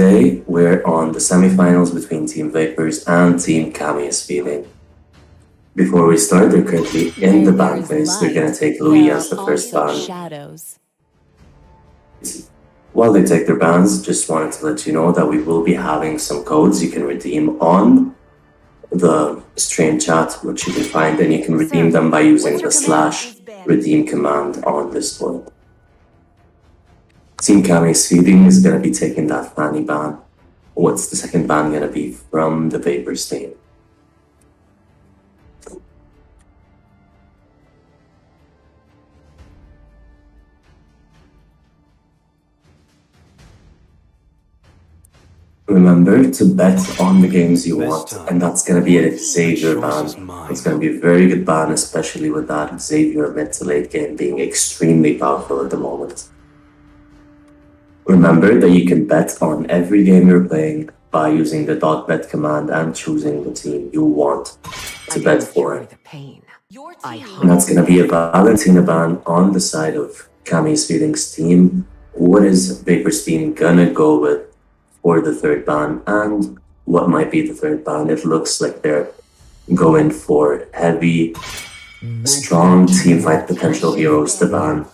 today we're on the semifinals between Team VaPouRz and Team Kami is Feeling. Before we start, they're currently in the ban phase. They're gonna take Louis as the first ban. Shadows. While they take their bans, just wanted to let you know that we will be having some codes you can redeem on the stream chat, which you can find, and you can redeem them by using the /redeem command on Discord. Team Kami's Feeding is going to be taking that Fanny ban. What's the second ban going to be from the VaPouRz team? Remember to bet on the games you want, and that's going to be a Xavier ban. It's going to be a very good ban, especially with that Xavier mid to late game being extremely powerful at the moment. Remember that you can bet on every game you're playing by using the .bet command and choosing the team you want to bet for. And that's going to be a Valentina ban on the side of Kami's Feelings team. What is VaPouRz team gonna go with for the third ban, and what might be the third ban? It looks like they're going for heavy, strong teamfight potential heroes to ban.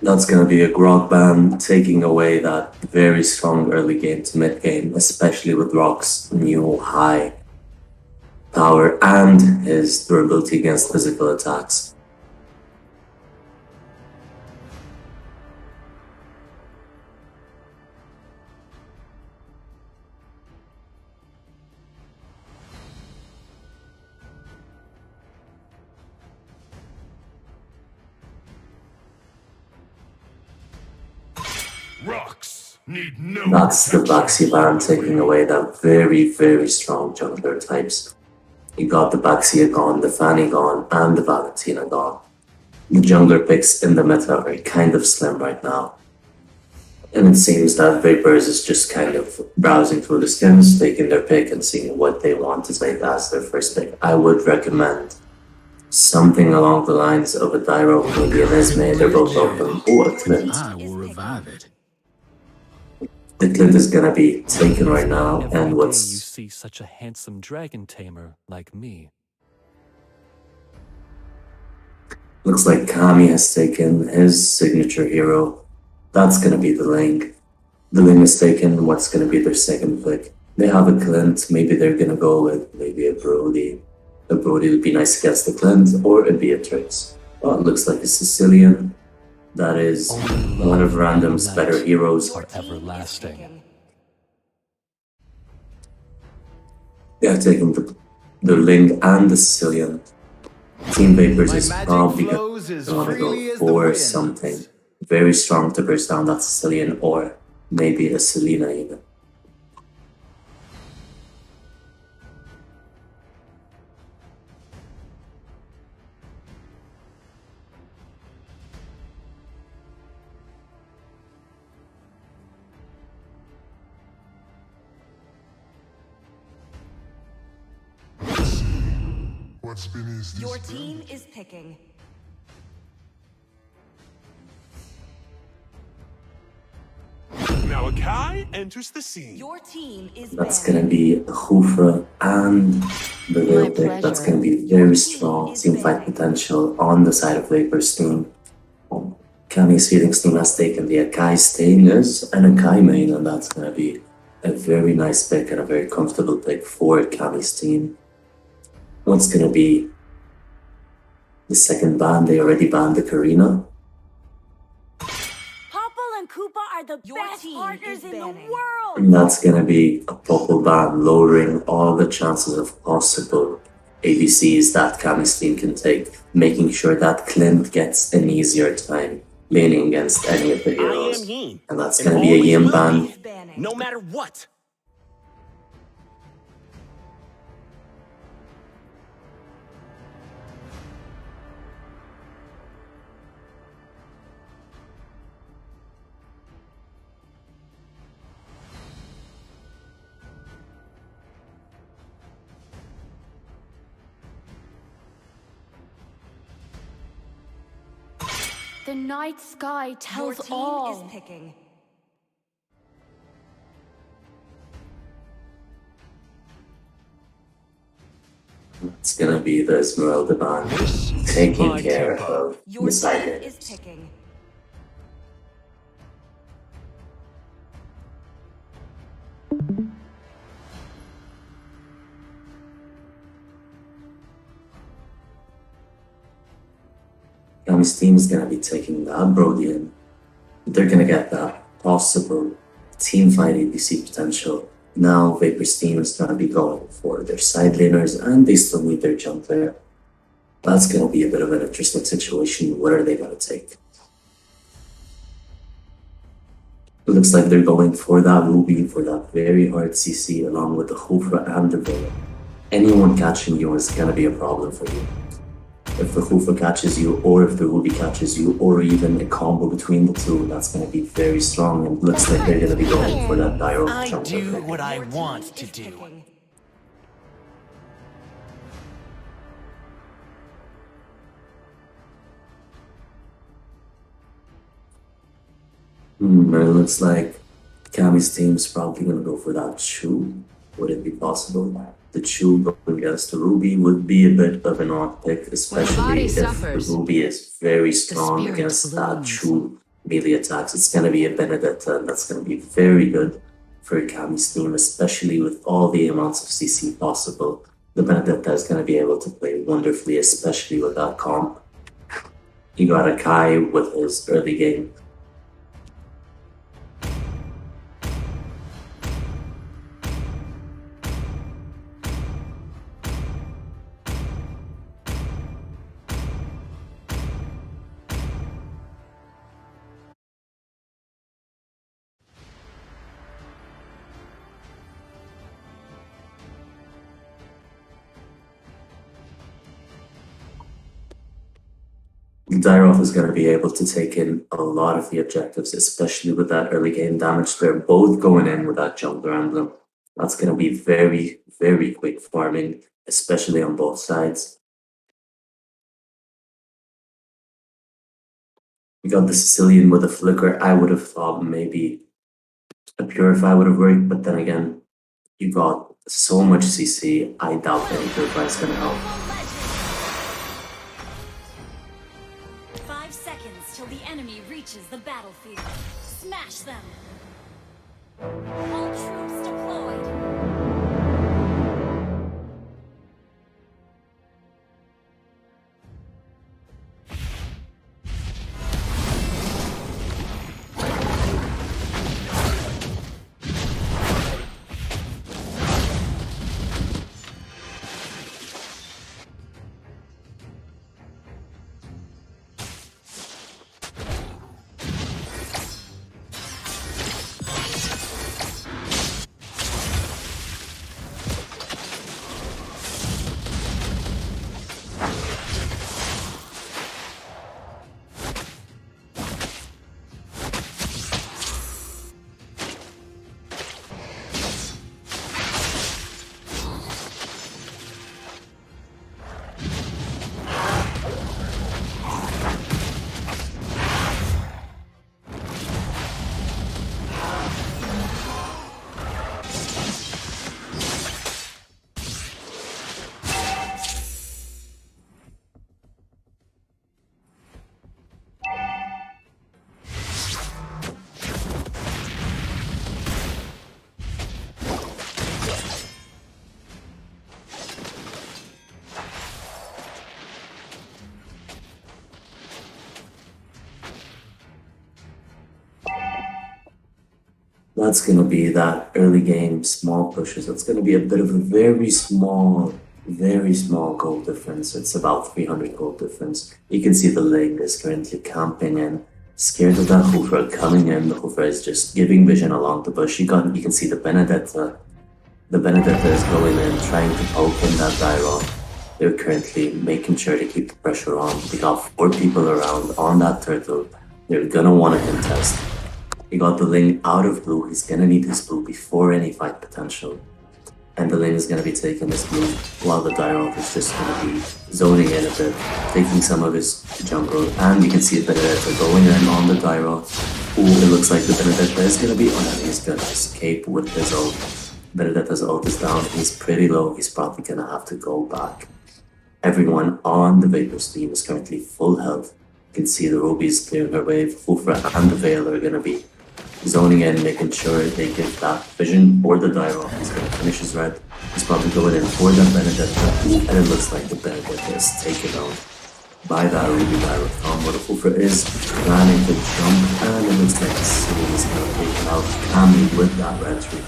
That's going to be a Grog ban, taking away that very strong early game to mid game, especially with Rock's new high power and his durability against physical attacks. Rocks need no That's the Baxi ban, taking away that very, very strong jungler types. You got the Baxia gone, the Fanny gone, and the Valentina gone. The jungler picks in the meta are kind of slim right now. And it seems that VaPouRz is just kind of browsing through the skins, taking their pick and seeing what they want to take as their first pick. I would recommend something along the lines of a Dyro, maybe an Esme. They're both open. Or a Clint. I will revive it. The Clint is gonna be taken right now, and you what's see such a handsome dragon tamer like me. looks like Kami has taken his signature hero. That's gonna be the Ling. The Ling is taken. What's gonna be their second pick? They have a Clint. Maybe they're gonna go with maybe a Brody. A Brody would be nice against the Clint, or it'd be a Trix. Oh, it looks like a Sicilian. That is one of Random's better heroes. Are everlasting. They have taken the Ling and the Sicilian. Team VaPouRz is probably gonna go for something very strong to burst down that Sicilian, or maybe a Selena even. What's beneath Your team is picking. Now Akai enters the scene. Your team is That's gonna be a Hoofra and the real pick. That's gonna be very strong teamfight potential on the side of VaPouRz team. Kami's Feelings team has taken the Akai Stainers and Akai main, and that's gonna be a very nice pick and a very comfortable pick for Kami's team. What's gonna be the second ban? They already banned the Karina. Popple and Koopa are the best partners in the world! And that's gonna be a Popple ban, lowering all the chances of possible ADCs that Kami's team can take, making sure that Clint gets an easier time laning against any of the heroes. And that's gonna be a Yim ban. No matter what. The night sky Your tells team all. is picking. It's gonna be the Esmeralda band taking my care tempo. of Your the side team is lanes. picking. Kami's team is gonna be taking that Brodian. They're gonna get that possible team fight ADC potential. Now VaPouRz team is gonna be going for their side laners and they still need their jungler. That's gonna be a bit of an interesting situation. What are they gonna take? It looks like they're going for that Ruby, for that very hard CC along with the Hoofra and the Villa. Anyone catching you is gonna be a problem for you. If the Hoofra catches you, or if the Ruby catches you, or even a combo between the two, that's going to be very strong, and looks like they're going to be going for that Dyro I jump. do what I Your team want to is do. picking. It looks like Kami's team's probably going to go for that Chu. Would it be possible? The Chu going against the Ruby would be a bit of an odd pick, especially if suffers, the Ruby is very strong spirit against that blooms. Chu melee attacks. It's going to be a Benedetta, and that's going to be very good for Kami's team, especially with all the amounts of CC possible. The Benedetta is going to be able to play wonderfully, especially with that comp. You got a Kai with his early game. Dyrov is going to be able to take in a lot of the objectives, especially with that early game damage. They're both going in with that jungler emblem. That's going to be very, very quick farming, especially on both sides. We got the Sicilian with a flicker. I would have thought maybe a Purify would have worked, but then again, you got so much CC. I doubt any Purify is going to help. 5 seconds till the enemy reaches the battlefield. Smash them! All troops deployed. That's going to be that early game small pushes. That's going to be a bit of a very small gold difference. It's about 300 gold difference. You can see the Ling is currently camping in, scared of that Hoofra coming in. The Hoofra is just giving vision along the bush. You can see the Benedetta. The Benedetta is going in, trying to poke in that Dyro. They're currently making sure to keep the pressure on. They got 4 people around on that turtle. They're gonna want to contest. He got the Ling out of blue. He's gonna need his blue before any fight potential. And the lane is going to be taking this blue, while the Dyrok is just going to be zoning in a bit, taking some of his jungle, and you can see Benedetta going in on the Dyrok. Ooh, it looks like the Benedetta is going to be on it. He's going to escape with his ult. Benedetta's ult is down, he's pretty low, he's probably going to have to go back. Everyone on the VaPouRz team is currently full health. You can see the Ruby's clearing her wave, Fufra and the Veil are going to be zoning in, making sure they get that vision or the Dyrok. He's going to finish his red. He's probably going in for that Benedetta, and it looks like the Benedetta is taken out by that Ruby Dyrok combo. The Fufra is planning to jump, and it looks like the city is going to take out Cammy with that red tree,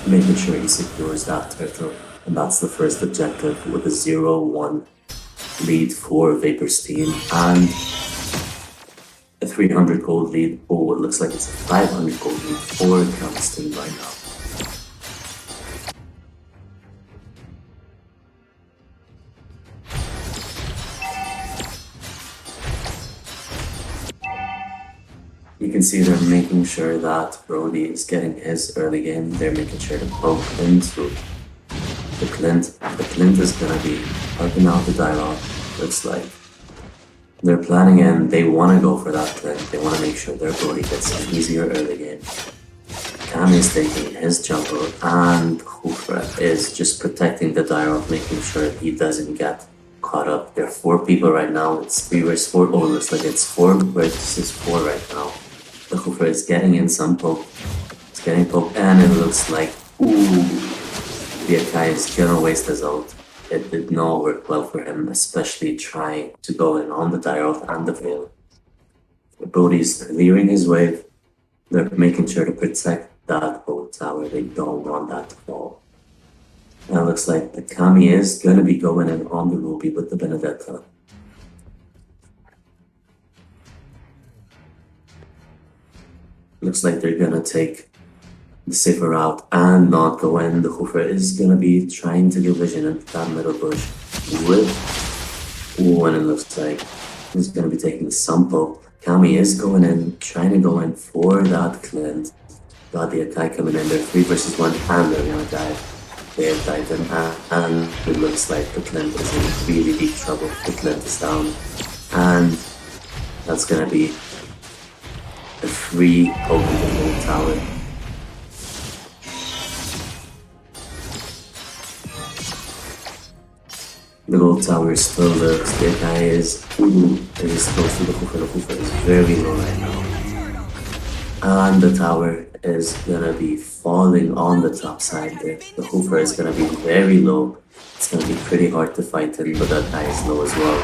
making sure he secures that turtle. And that's the first objective with a 0-1 lead for VaPouRz team and a 300 gold lead. Oh, it looks like it's a 500 gold lead for Cammy's team right now. You can see they're making sure that Brody is getting his early game. They're making sure to poke into the Clint. The Clint is going to be helping out the Dyrok. Looks like they're planning in. They want to go for that Clint. They want to make sure their Brody gets an easier early game. Cammy is taking his jungle, and Hufra is just protecting the Dyrok, making sure he doesn't get caught up. There are 4 people right now. It's 3 versus 4. Oh, looks like it's 4 versus 4 right now. The Hufra is getting in some poke. It's getting poked, and it looks like, ooh, the Akai is gonna waste his ult. It did not work well for him, especially trying to go in on the Dyrok and the Veil. Brody's clearing his wave. They're making sure to protect that gold tower. They don't want that to fall. Now it looks like the Cammy is gonna be going in on the Ruby with the Benedetta. Looks like they're gonna take the safer route and not go in. The Hoofer is gonna be trying to get vision into that middle bush with, ooh, and it looks like he's gonna be taking some poke. Cammy is going in, trying to go in for that Clint. Got the Akai coming in, they're 3 versus 1 and they're gonna die. They have died them, and it looks like the Clint is in really deep trouble. The Clint is down, and that's gonna be a free poke in the gold tower. The gold tower is still there. The Akai is close to the Hoofer. The Hoofer is very low right now. And the tower is gonna be falling on the top side there. The Hoofer is gonna be very low. It's gonna be pretty hard to fight him, but that guy is low as well.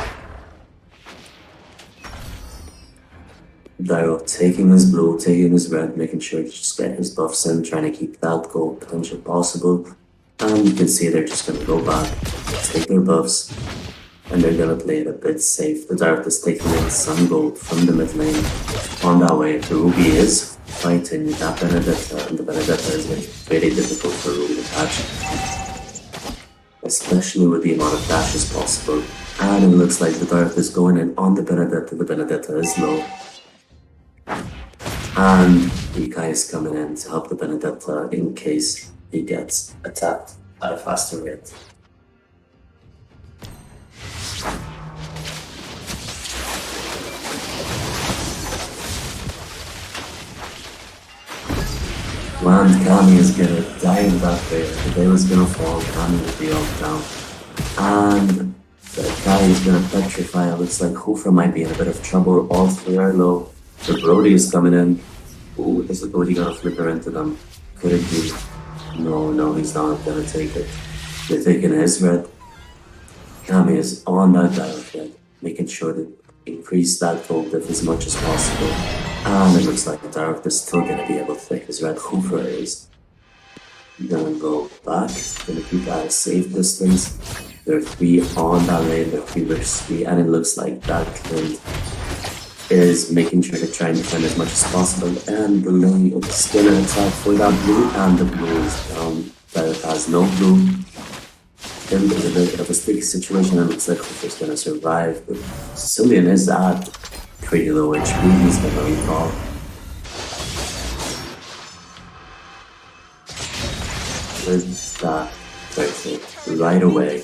Dyrok taking his blue, taking his red, making sure to just get his buffs in, trying to keep that gold potential possible. And you can see they're just gonna go back, take their buffs, and they're gonna play it a bit safe. The Dyrok is taking in some gold from the mid lane. On that way, the Ruby is fighting that Benedetta, and the Benedetta is making it very difficult for Ruby to catch, especially with the amount of dashes possible. And it looks like the Dyrok is going in on the Benedetta. The Benedetta is low. And the Akai is coming in to help the Benedetta in case he gets attacked at a faster rate. And Cammy is gonna die in that way. The Veil is gonna fall, Cammy will be all down. And the Akai is gonna petrify. It looks like Hoofer might be in a bit of trouble. All 3 are low. The Brody is coming in. Ooh, is the Brody gonna flicker into them? Could it be? No, he's not gonna take it. They're taking his red. Cammy is on that Dyrok red, making sure to increase that gold diff as much as possible. And it looks like the Dyrok is still gonna be able to take his red. Hoofer is gonna go back, gonna keep at a safe distance. There are 3 on that lane, they're 3 versus 3, and it looks like that Clint is making sure to try and defend as much as possible, and the lane is gonna attack for that blue, and the blue is down. Dyrok has no blue. Then there's a bit of a sticky situation, and it looks like Hoofer's gonna survive, but Cillian is at pretty low HP, he's gonna recall. Where's that? it right away.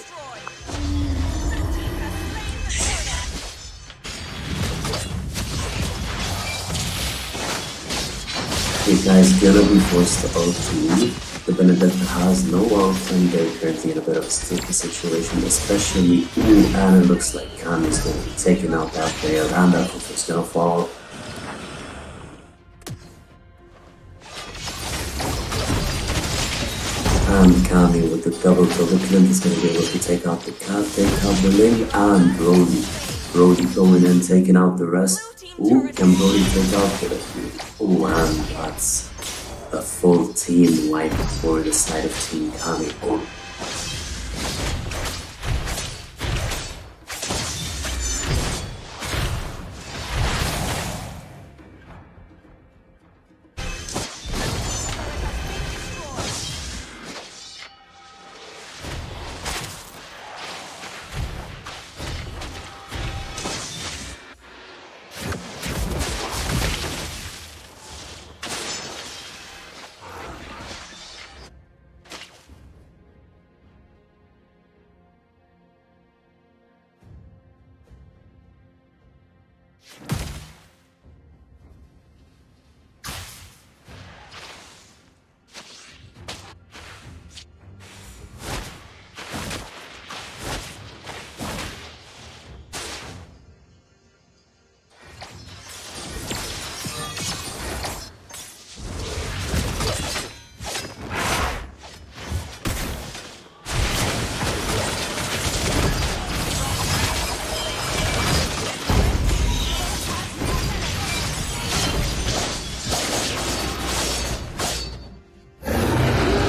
You guys gonna be forced to ult to leave. The Benedetta has no ult and they're currently in a bit of a sticky situation, especially and it looks like Kami's gonna be taking out that player and that is gonna fall. And Kami with the double Clint is gonna be able to take out the cat, take out the Ling, and Brody. Brody going in, taking out the rest. Ooh, can Brody take out the... Ooh, and that's a full team wipe for the side of Team Kami. Oh.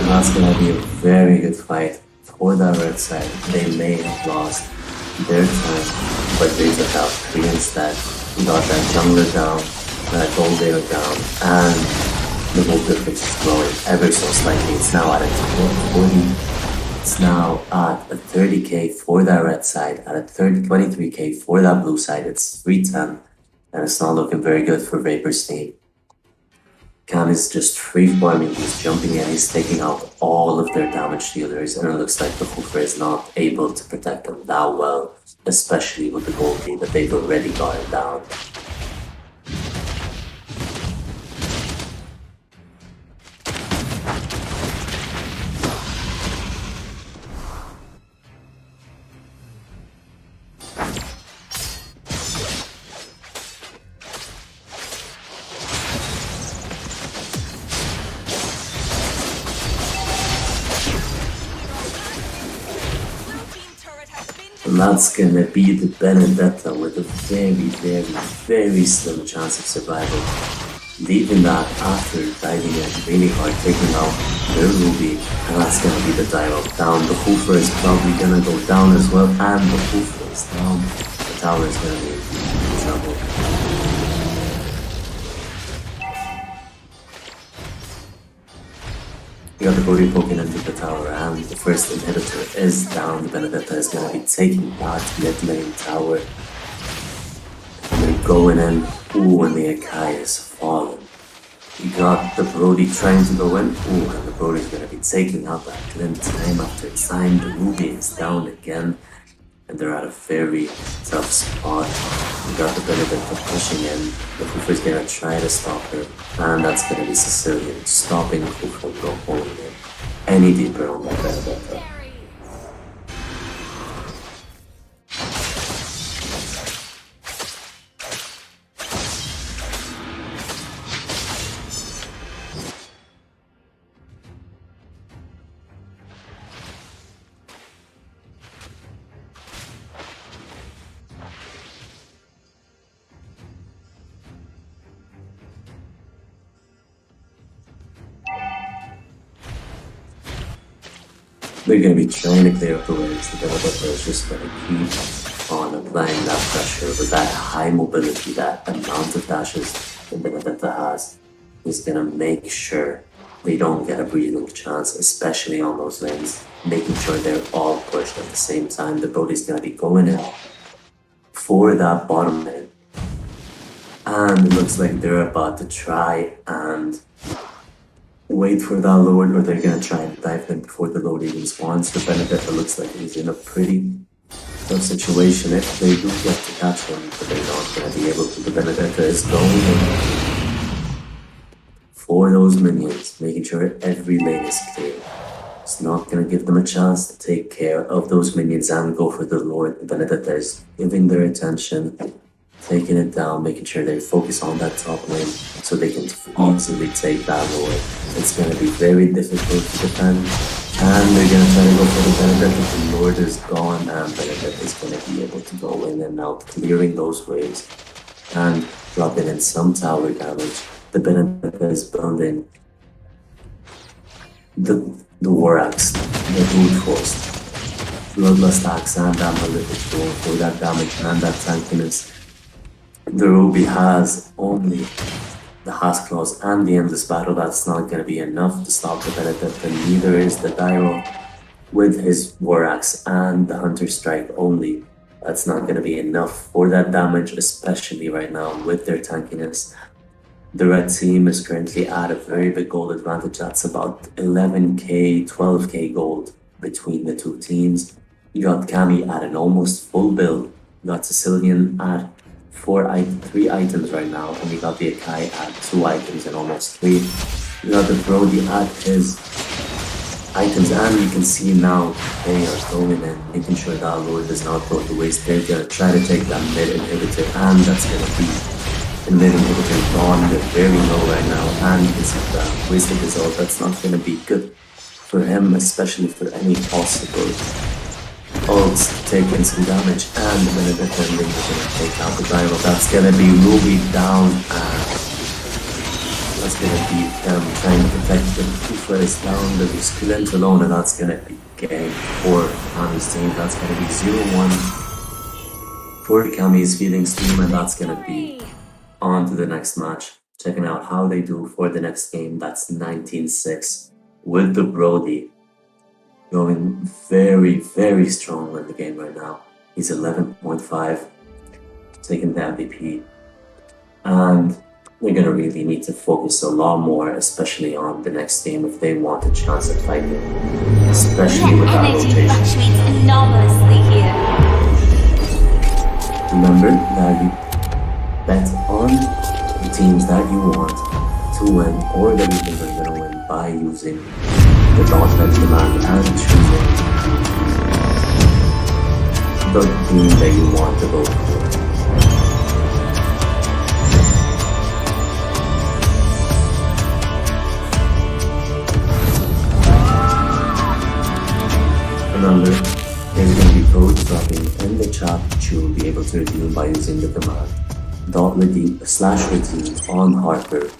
That's gonna be a very good fight for that red side. They may have lost their time, but they took out 3 instead. We got that jungler down, that gold laner down, and the gold difference is growing ever so slightly. It's now at a 40. It's now at a 30k for that red side, at a 23k for that blue side. It's 310, and it's not looking very good for VaPouRz team. Khan is just free farming, he's jumping in, he's taking out all of their damage dealers, and it looks like the Hooper is not able to protect them that well, especially with the gold lead that they've already gotten down. And that's gonna be the Benedetta with a very slim chance of survival. Leaving that after diving in really hard, taking out their Ruby, and that's gonna be the dive up down. The Hooper is probably gonna go down as well, and the Hooper is down. The tower is gonna be in trouble. You got the Brody poking into the tower, and the first inhibitor is down. The Benedetta is going to be taking that mid lane tower. And they're going in. Ooh, and the Akai is falling. You got the Brody trying to go in. Ooh, and the Brody is going to be taking out that Clint time after time. The Ruby is down again. And they're at a very tough spot. You got the Benedetta pushing in. The Hooper's gonna try to stop her. And that's gonna be Sicilian stopping Hooper from going in any deeper on that Benedetta. They're going to be trying to clear up the waves. The Benedetta is just going to keep on applying that pressure with that high mobility, that amount of dashes the Benedetta has is going to make sure they don't get a breathing chance, especially on those lanes, making sure they're all pushed at the same time. The Brody's going to be going in for that bottom lane. And it looks like they're about to try and wait for that Lord, or they're gonna try and dive in before the Lord even spawns. The Benedetta looks like he's in a pretty tough situation if they do get to catch him, but they're not gonna be able to. The Benedetta is going in for those minions, making sure every lane is clear. It's not gonna give them a chance to take care of those minions and go for the Lord. The Benedetta is giving their attention, taking it down, making sure they focus on that top lane so they can easily take that Lord. It's gonna be very difficult to defend, and they're gonna try to go for the Benedetta. The Lord is gone, and Benedetta is gonna be able to go in and out, clearing those waves and dropping in some tower damage. The Benedetta is building the War Axe, the Brute Force, Bloodlust Axe, and that Malefic Door for that damage and that tankiness. The Ruby has only the Has Claws and the Endless Battle. That's not going to be enough to stop the Benedetta, neither is the Dyro with his War Axe and the Hunter Strike only. That's not going to be enough for that damage, especially right now with their tankiness. The red team is currently at a very big gold advantage. That's about 11k, 12k gold between the two teams. You got Cammy at an almost full build. You got Sicilian at 3 items right now, and you got the Akai at 2 items and almost 3. You got the Brody at his items, and you can see now they are going in, making sure that Lord does not go to waste. They're gonna try to take that mid inhibitor, and that's gonna be the mid inhibitor gone. They're very low right now, and you can see that wasted result. That's not gonna be good for him, especially for any possible ults taking some damage, and the Benedetta is gonna take out the Dyro. That's gonna be Ruby down, and that's gonna be them trying to protect the Kufa is down, the Skulent alone, and that's gonna be game for Kami's team. That's gonna be 0-1 for Kami's Feelings team, and that's gonna be on to the next match. Checking out how they do for the next game. That's 19-6 with the Brody going very, very strong in the game right now. He's 11.5, taking the MVP, and they're gonna really need to focus a lot more, especially on the next game if they want a chance at fighting, especially with that Energy rotation. fluctuates anomalously here. Remember that you bet on the teams that you want to win, or that you think are gonna win, by using the .NET command and choosing the team that you want to go for. Remember, there's going to be codes dropping in the chat which you will be able to redeem by using the command /redeem on Harper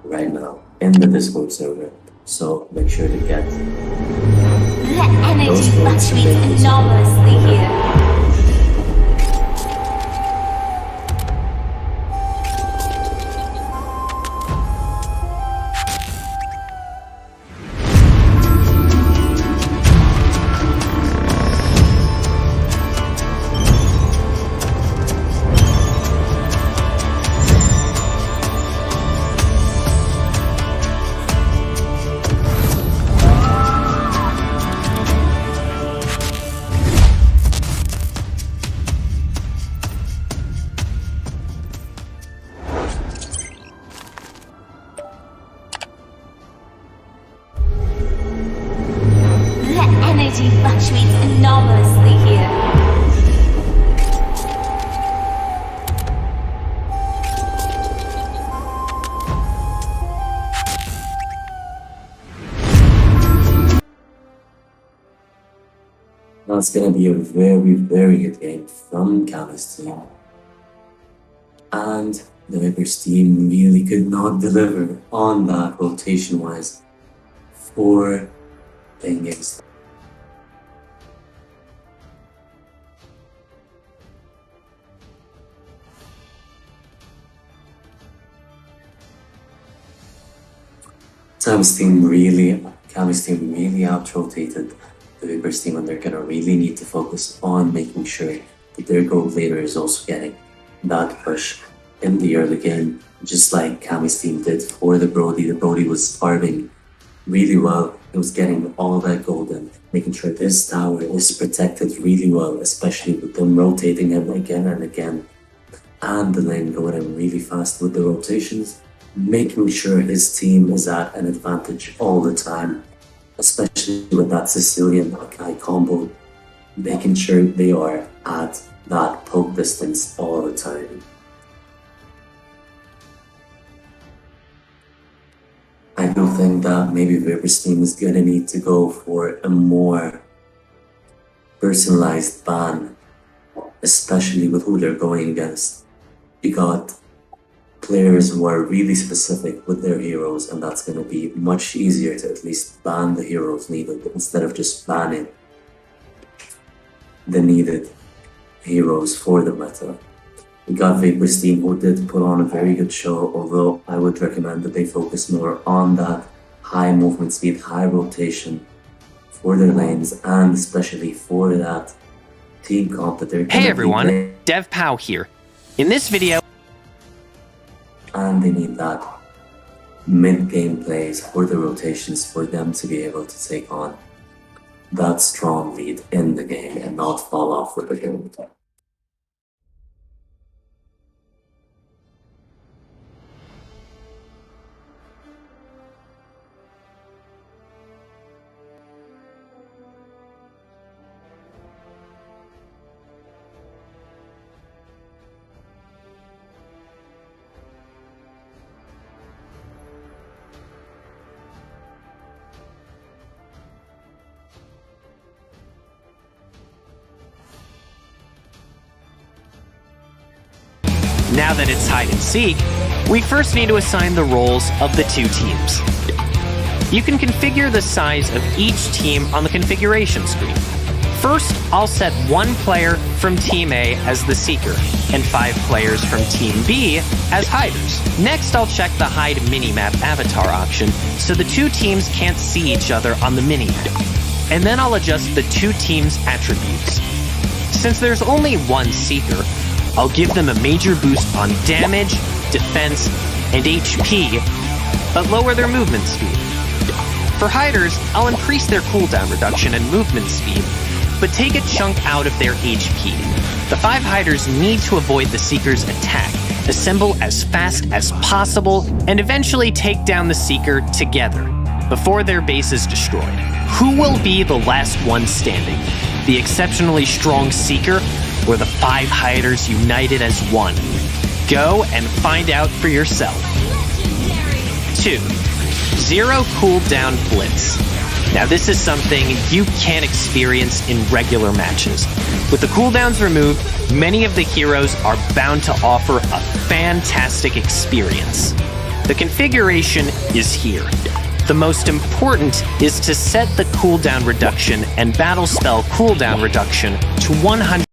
right now in the Discord server. So make sure to get The energy those codes fluctuates to make this anomalously here. Energy fluctuates anomalously here. That's going to be a very, very good game from Kami's team. And the VaPouRz team really could not deliver on that rotation-wise for playing games. Kami's team really out-rotated the VaPouRz team, and they're gonna really need to focus on making sure that their gold later is also getting that push in the early game, just like Kami's team did for the Brody. The Brody was farming really well. He was getting all that gold and making sure this tower is protected really well, especially with them rotating him again and again. And the lane going in really fast with the rotations, making sure his team is at an advantage all the time, especially with that Sicilian high combo, making sure they are at that poke distance all the time. I do think that maybe VaPouRz team is gonna need to go for a more personalized ban, especially with who they're going against. You got players who are really specific with their heroes, and that's gonna be much easier to at least ban the heroes needed instead of just banning the needed heroes for the meta. We got VaPouRz team who did put on a very good show, although I would recommend that they focus more on that high movement speed, high rotation for their lanes, and especially for that team comp that they're gonna Hey be everyone, playing. DevPow here. In this video, And they need that mid-game plays for the rotations for them to be able to take on that strong lead in the game and not fall off with the game. now that it's hide and seek, we first need to assign the roles of the two teams. You can configure the size of each team on the configuration screen. First, I'll set one player from Team A as the Seeker, and 5 players from Team B as Hiders. Next, I'll check the Hide minimap avatar option so the two teams can't see each other on the minimap. And then I'll adjust the two teams' attributes. Since there's only one Seeker, I'll give them a major boost on damage, defense, and HP, but lower their movement speed. For Hiders, I'll increase their cooldown reduction and movement speed, but take a chunk out of their HP. The 5 Hiders need to avoid the Seeker's attack, assemble as fast as possible, and eventually take down the Seeker together, before their base is destroyed. Who will be the last one standing? The exceptionally strong Seeker, or the 5 Hiders united as one? Go and find out for yourself. 2. Zero cooldown blitz. Now this is something you can't experience in regular matches. With the cooldowns removed, many of the heroes are bound to offer a fantastic experience. The configuration is here. The most important is to set the cooldown reduction and battle spell cooldown reduction to 100.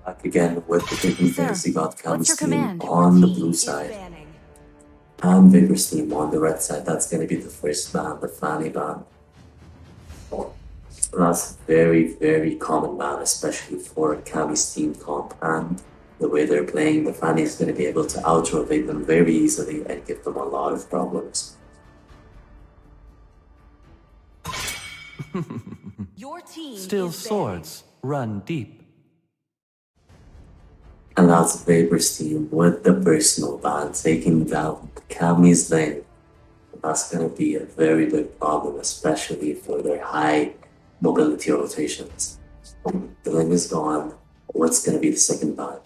Back again with the different Sir, things. You got what's your Cam's team command? on the Team blue is side banning. and VaPouRz team on the red side. That's going to be the first ban, the Fanny ban. That's very, very common ban, especially for Kami's team comp, and the way they're playing, the Fanny is going to be able to out-rotate them very easily and give them a lot of problems. Your team Still is swords run deep. And that's VaPouRz team with the personal ban taking down Kami's lane. That's going to be a very big problem, especially for their high mobility rotations. The lane is gone. What's going to be the second ban?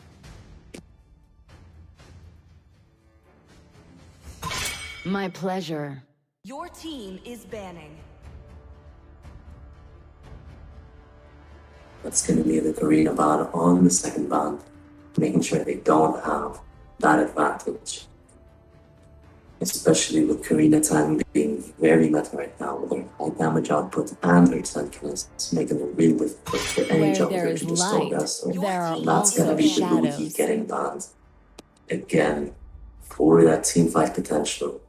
My pleasure. Your team is banning. That's going to be the Karina ban on the second ban, making sure they don't have that advantage. Especially with Karina Tang being very meta right now with her high damage output and her tankiness, making it really difficult for any Where jungler there to is just light, go so there are that's going to also be the Luigi shadows. getting banned. Again, for that team fight potential,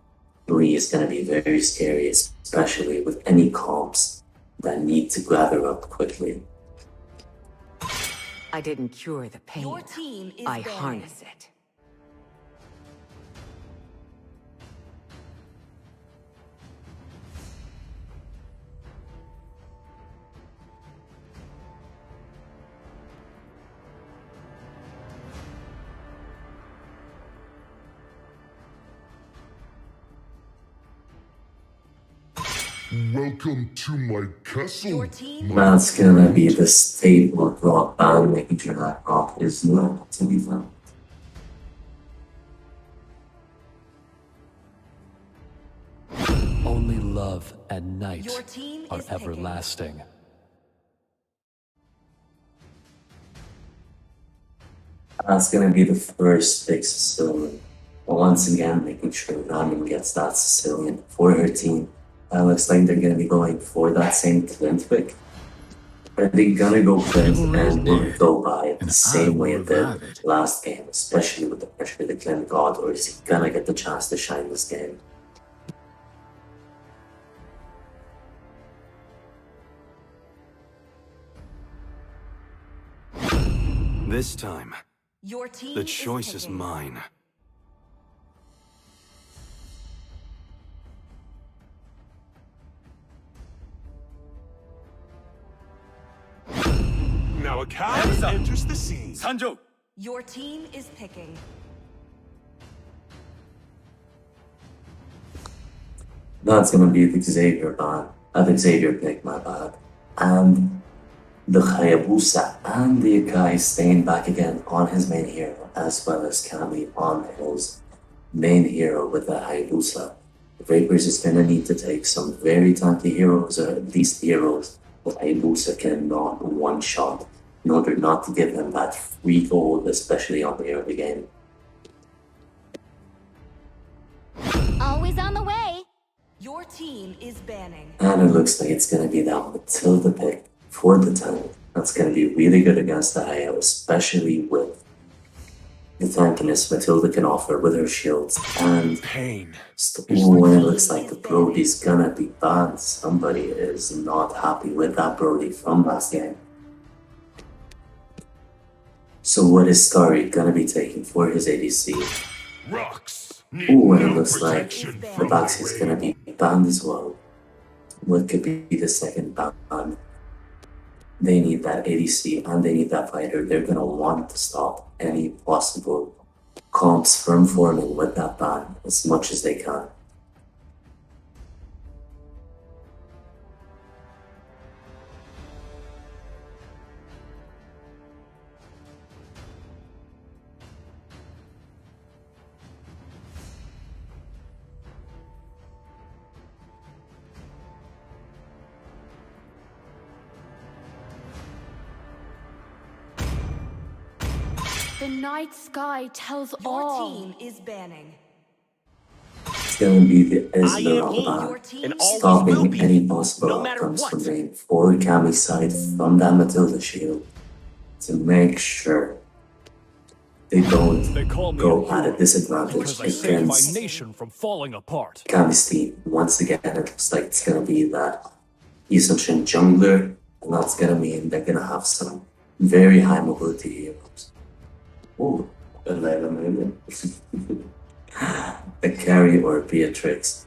Louis is going to be very scary, especially with any comps that need to gather up quickly. I didn't cure the pain. Your team is I banning. harness it. Welcome to my castle. Your team That's going to be the staple rock ban, making sure that rock is not to be found. Only love and night Your team are is picking. everlasting. That's going to be the first big Sicilian. Once again, making sure Ramen gets that Sicilian for her team. Looks like they're going to be going for that same Clint pick. Are they going to go Clint and will it go by it the same way it did last game, especially with the pressure the Clint got, or is he going to get the chance to shine this game? This time, Your team the choice is picking. mine. Now a cow enters the scene. Your team is picking. That's going to be the Xavier ban. The Xavier pick, my bad. And the Hayabusa and the Akai staying back again on his main hero, as well as Kami on his main hero with the Hayabusa. VaPouRz is going to need to take some very tanky heroes, or at least heroes that Hayabusa cannot one-shot, in order not to give him that free gold, especially on the early game. Always on the way. Your team is banning. And it looks like it's going to be that Matilda pick for the tank. That's going to be really good against the Hayo, especially with the tankiness Matilda can offer with her shields. And Pain. ooh, and it looks like the Brody's gonna be banned. Somebody is not happy with that Brody from last game. So what is Starry gonna be taking for his ADC? Rocks. Need Ooh, and it no looks like protection the from Bax is gonna be banned as well. What could be the second ban? They need that ADC and they need that fighter. They're gonna want to stop any possible comps from forming with that ban as much as they can. The night sky tells Your all. team is banning. It's gonna be the Esmeralda Your ban, team is stopping any possible no matter outcomes what. from rain for Kami's side from that Matilda shield to make sure they don't They call me go a at a hero disadvantage because I saved my against nation from falling apart. Kami's team. Once again, it looks like it's gonna be that Isoshin jungler, and that's gonna mean they're gonna have some very high mobility heroes. Oh, 11 million. A carry or a Beatrix.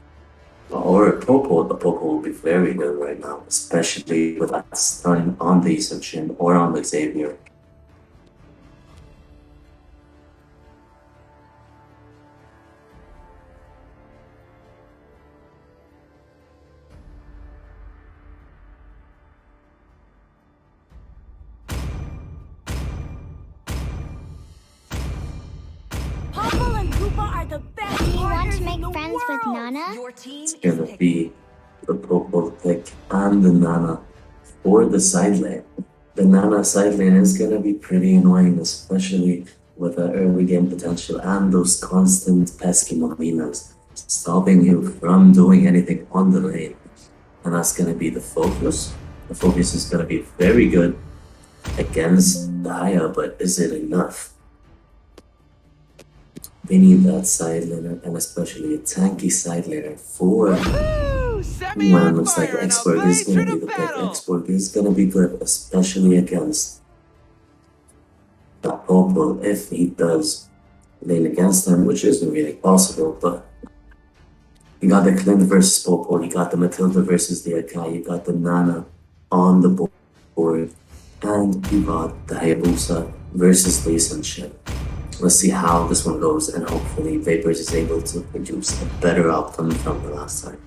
Or a Popo. The Popo will be very good right now, especially with that stun on the Isoshin or on the Xavier. the best Do you want to partners in make the friends with world. Nana? Your team It's is gonna picking. be the Popo pick and the Nana for the side lane. The Nana side lane is gonna be pretty annoying, especially with the early game potential and those constant pesky Marinas stopping you from doing anything on the lane. And that's gonna be the focus. The focus is gonna be very good against Daya, but is it enough? They need that side laner, and especially a tanky side laner for when looks like Export is gonna be the pick. Export is gonna be good, especially against the Popo if he does lane against them, which isn't really possible, but you got the Clint versus Popo, you got the Matilda versus the Akai, you got the Nana on the board, and you got the Hayabusa versus Lee Sunshine. Let's see how this one goes, and hopefully VaPouRz is able to produce a better outcome from the last time.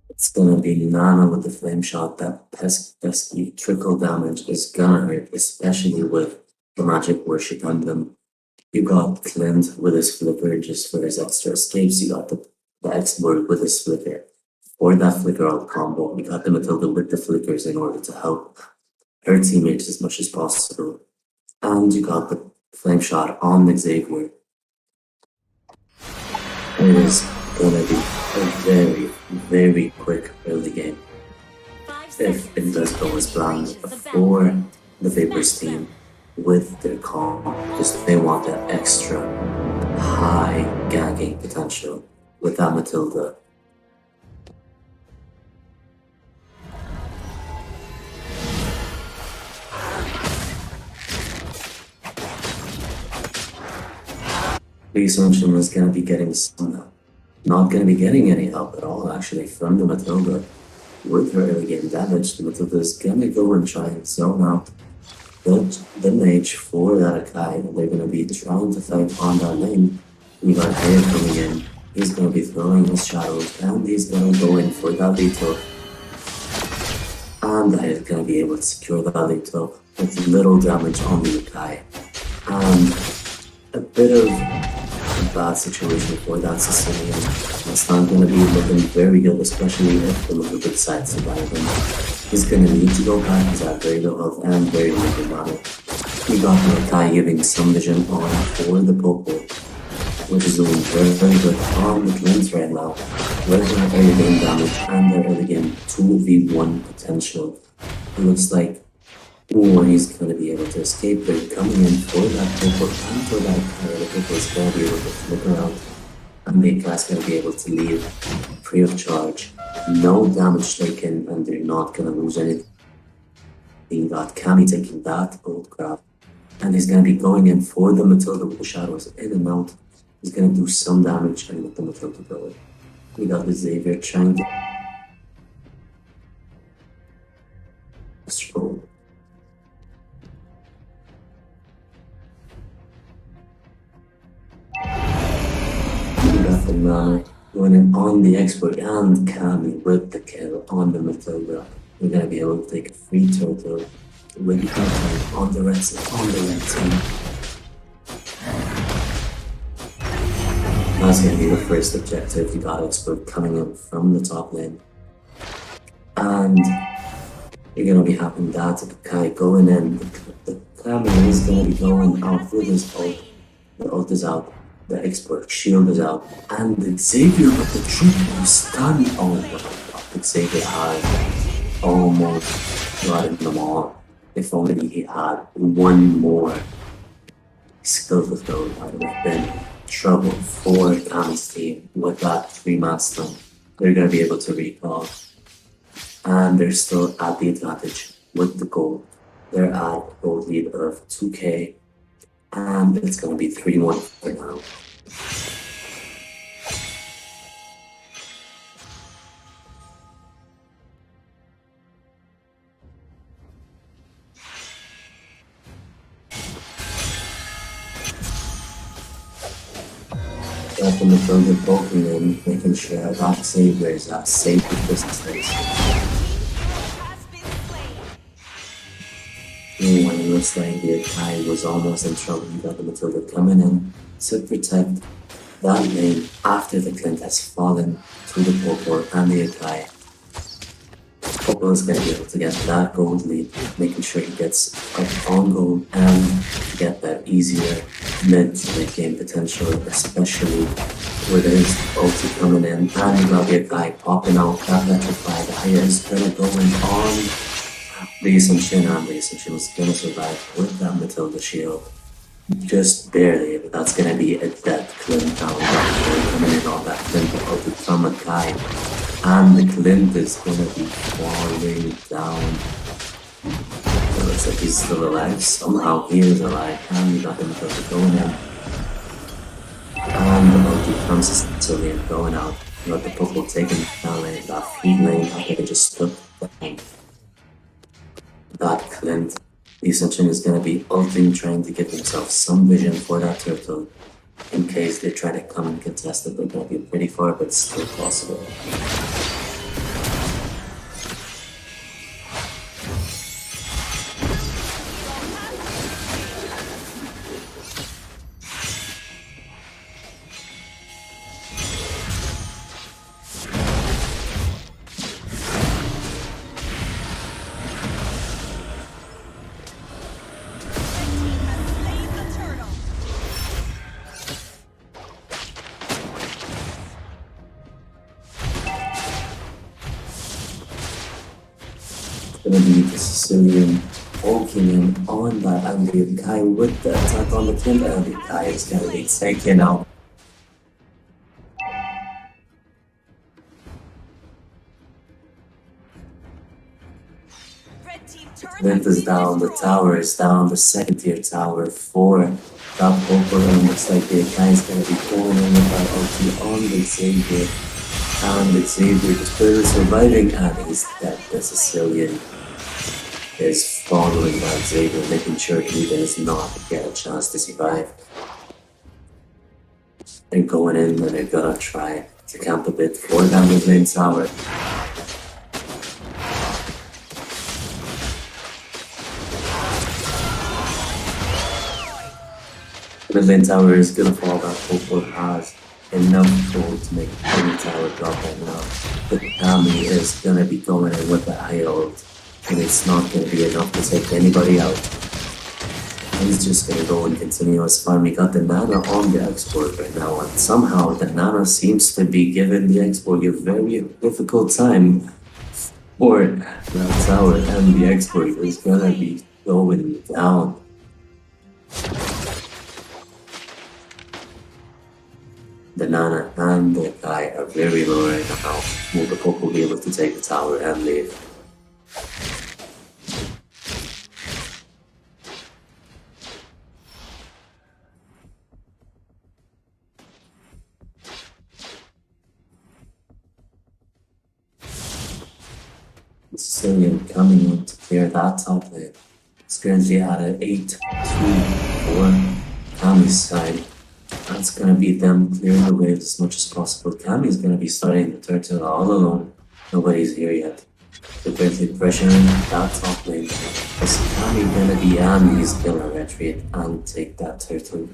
It's gonna be Nana with the flame shot. That pesky trickle damage is gonna hurt, especially with the magic worship emblem. You got Clint with his flicker just for his extra escapes. You got the expert with his flicker. For that flicker out combo, you got the Matilda with the flickers in order to help her teammates as much as possible. And you got the flame shot on Xavier. It is gonna be a very, very quick early game. 5 If seconds it does till go as the enemy planned reaches the for battlefield. the VaPouRZ Smash team them. with their calm, because they want that extra high gagging potential with that Matilda. The assumption is going to be getting some help. Not going to be getting any help at all, actually, from the Matilda. With her early game damage, the Matilda is going to go and try and zone out the mage for that Akai, and they're going to be trying to fight on that lane. We got Haya coming in. He's going to be throwing his shadows, and he's going to go in for that veto. And Haya is going to be able to secure that veto with little damage on the Akai. And a bit of a bad situation for that Sicilian. It's not going to be looking very good, especially if the Matilda decides to buy him. He's going to need to go back. He's at very low health and very limited mana. We got the Akai giving some vision on for the Popo, which is doing very, very good on the Twins right now. With their early game damage and their early game 2v1 potential. It looks like he's going to be able to escape. They're coming in for that Popo and for that Akai. The Popo is going to be able to flip around. And the Akai's going to be able to leave free of charge. No damage taken, and they're not going to lose anything. You got Cammy taking that gold grab, and he's going to be going in for the Matilda with the shadows in and out. He's going to do some damage and let the Matilda go. We got the Xavier trying to stroll. We got the Nana going in on the expert and Cammy with the kill on the Matilda. We're going to be able to take a free turtle with the Akai on the red team. That's going to be the first objective. You got expert coming in from the top lane. And you're going to be having that Akai going in. The Cammy is going to be going out with his ult. The ult is out. The expert shield is out. And Xavier with the triple stun. Oh my god. Xavier had almost gotten them all. If only he had one more skillful throw, that would have been trouble for Cammy's team with that 3-man stun. They're going to be able to recall. And they're still at the advantage with the gold. They're at a gold lead of 2k. And it's going to be 3-1 for now. got the Matilda poking in, making sure that Saber is at safe distance. Has been slain. When it looks like the Akai was almost in trouble, you got the Matilda coming in to protect that lane after the Clint has fallen to the Popo and the Akai. Popo is going to be able to get that gold lead, making sure he gets up on gold and get that easier mid to late game potential, especially with his ulti coming in. And you got the Akai popping out, that petrified Aya is going to go in on Lee Sun-Shin, and Lee Sun-Shin was going to survive with that Matilda shield. Just barely, but that's going to be a dead Clint down coming in on that Clint ulti from Akai. And the Clint is going to be falling down. It looks like he's still alive. Somehow he is alive. And we got him going in. And the ulti from Sicilian going out. We got the Popo taking down lane, that feed lane. I think it just took down that Clint. Essentially is going to be ulting, trying to give himself some vision for that turtle in case they try to come and contest it. They're going to be pretty far, but still possible. Slain the turtle. Gonna be the Sicilian poking in on that angry guy with the attack on the Clint, and the guy is gonna be taken out. Red team turret Clint has is been down, the destroyed. tower is down, the second tier tower for that Popo, and looks like the guy is gonna be going in with that ulti on the Xavier. And the Xavier just barely surviving, and he's dead. The Sicilian is following that Xavier, making sure he does not get a chance to survive. They're going in and they're gonna try to camp a bit for that mid-lane tower. The mid-lane tower is gonna fall. That Popo has enough gold to make any tower drop right now. But Kami is gonna be going in with the high ult, and it's not gonna be enough to take anybody out. He's just gonna go and continue his farm. We got the Nana on the export right now, and somehow the Nana seems to be giving the export a very difficult time for that tower, and the export is gonna be going down. The Nana and the guy are very low right now. Will the Popo be able to take the tower and leave? The Sicilian coming in to clear that top lane. It's currently at an 8-2 for Kami's side. That's gonna be them clearing the waves as much as possible. Kami's gonna be starting the turtle all alone. Nobody's here yet. They're currently pressuring that top lane. Is Kami gonna be Andy's gonna retreat and take that turtle?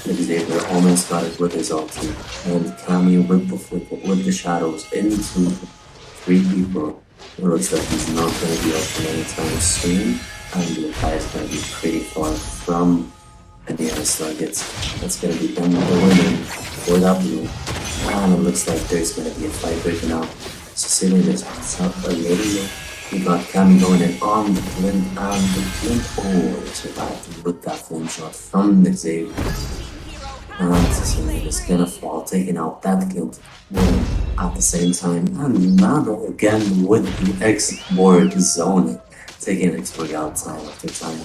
Xavier almost got it with his ulti, and Kami with the flip with the shadows into 3 people. It looks like he's not gonna be up anytime soon, and the guy is gonna be pretty far from any other targets. That's gonna be them going in for that blue. And it looks like there's gonna be a fight breaking out. Sicilian is up a little. We got Kami going in on the Clint, and the Clint survived with that flame shot from the Xavier. And Sicilian is gonna fall, taking out that Clint at the same time. And Nana again with the export zone, taking export out time after time.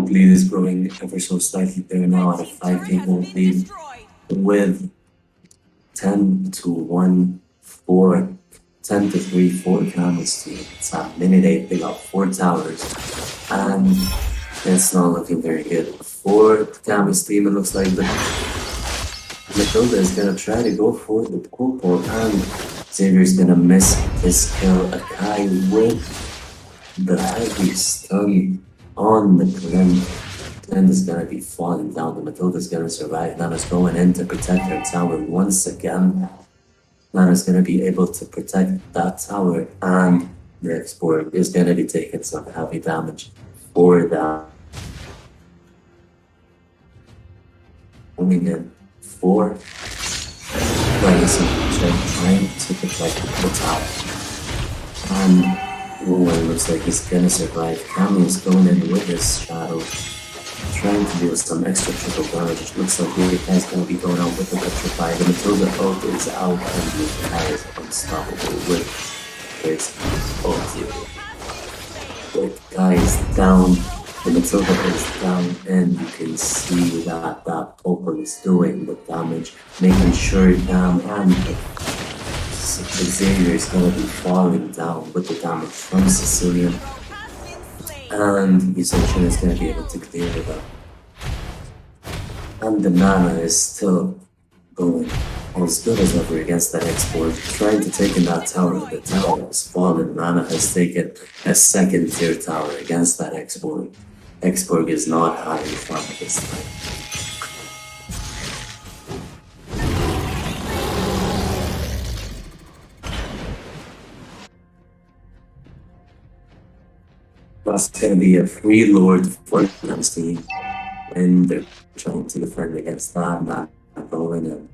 gold lead is growing ever so slightly. They're now at a 5k gold lead with 10 to 1, 4, 10 to 3, 4 camels team. It's at minute 8, they got 4 towers, and it's not looking very good. For the camels team, it looks like the Matilda is gonna try to go for the purple, and Xavier's gonna miss his kill. Akai with the heavy stun on the Glen. Glen is gonna be falling down. The Matilda's gonna survive. Nana's going in to protect her tower once again. Nana's gonna be able to protect that tower, and the export is gonna be taking some heavy damage for that. Coming in for Legacy, trying to protect the tower. And it looks like he's gonna survive. Cameo's going in with his shadow, trying to deal some extra triple damage. It looks like the guy's gonna be going out with the Petrify. The Matilda ult is out, and the guy is unstoppable with his ulti. The guy is down. The Matilda is down, and you can see that that Opal is doing the damage, making sure Dam and Xavier is going to be falling down with the damage from Sicilian, and Essential is going to be able to clear it up. And the Nana is still going as good as ever against that export, trying to take in that tower. The tower has fallen. Nana has taken a second tier tower against that export. Exborg is not having fun this time. That's gonna be a free lord for Nam's team, and they're trying to defend against that, not going in.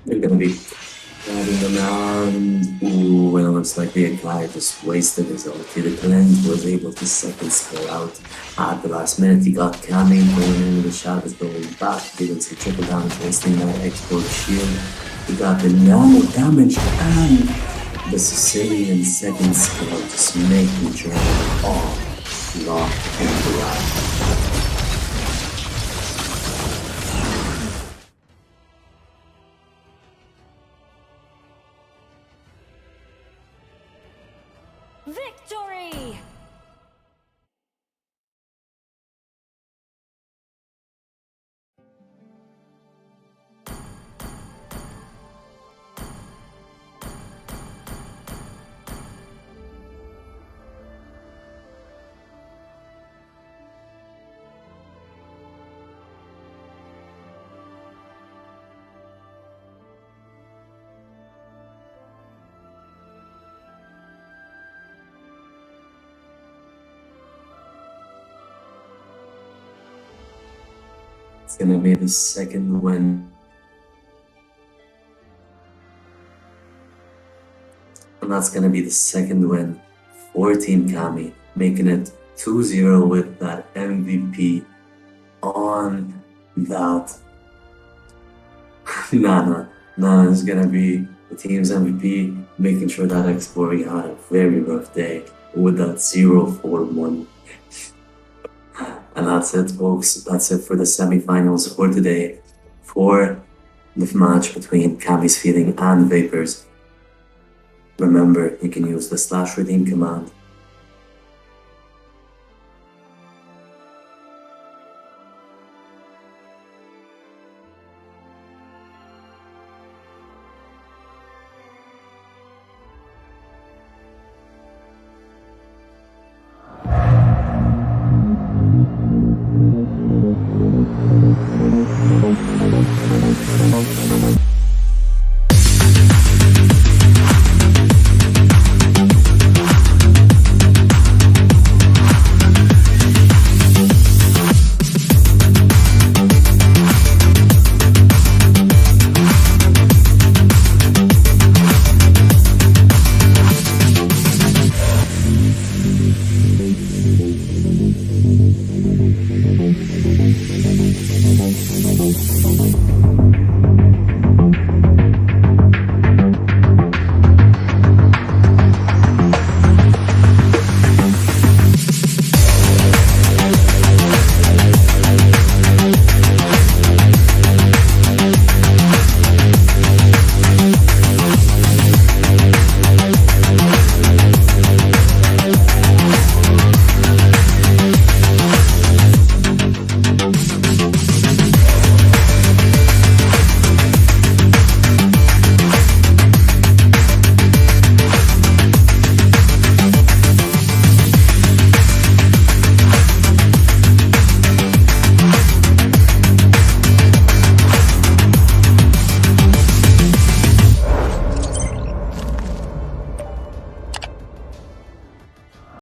They're gonna be grabbing them around. Ooh, and it looks like the guy just wasted his ulti. The Cleanse was able to second skill out at the last minute. He got Kami going in with the shadows going back. Didn't see triple damage, wasting that export shield. He got the normal damage and the Sicilian second skill, just making sure all locked in the line. Victory! It's gonna be the second win. And that's gonna be the second win for Team Kami, making it 2-0 with that MVP on that. Nana. Nana is gonna be the team's MVP, making sure that Exploring had a very rough day with that 0-4-1. And that's it, folks. That's it for the semifinals for today. For the match between Kami's Feeling and VaPouRz. Remember, you can use the /redeem command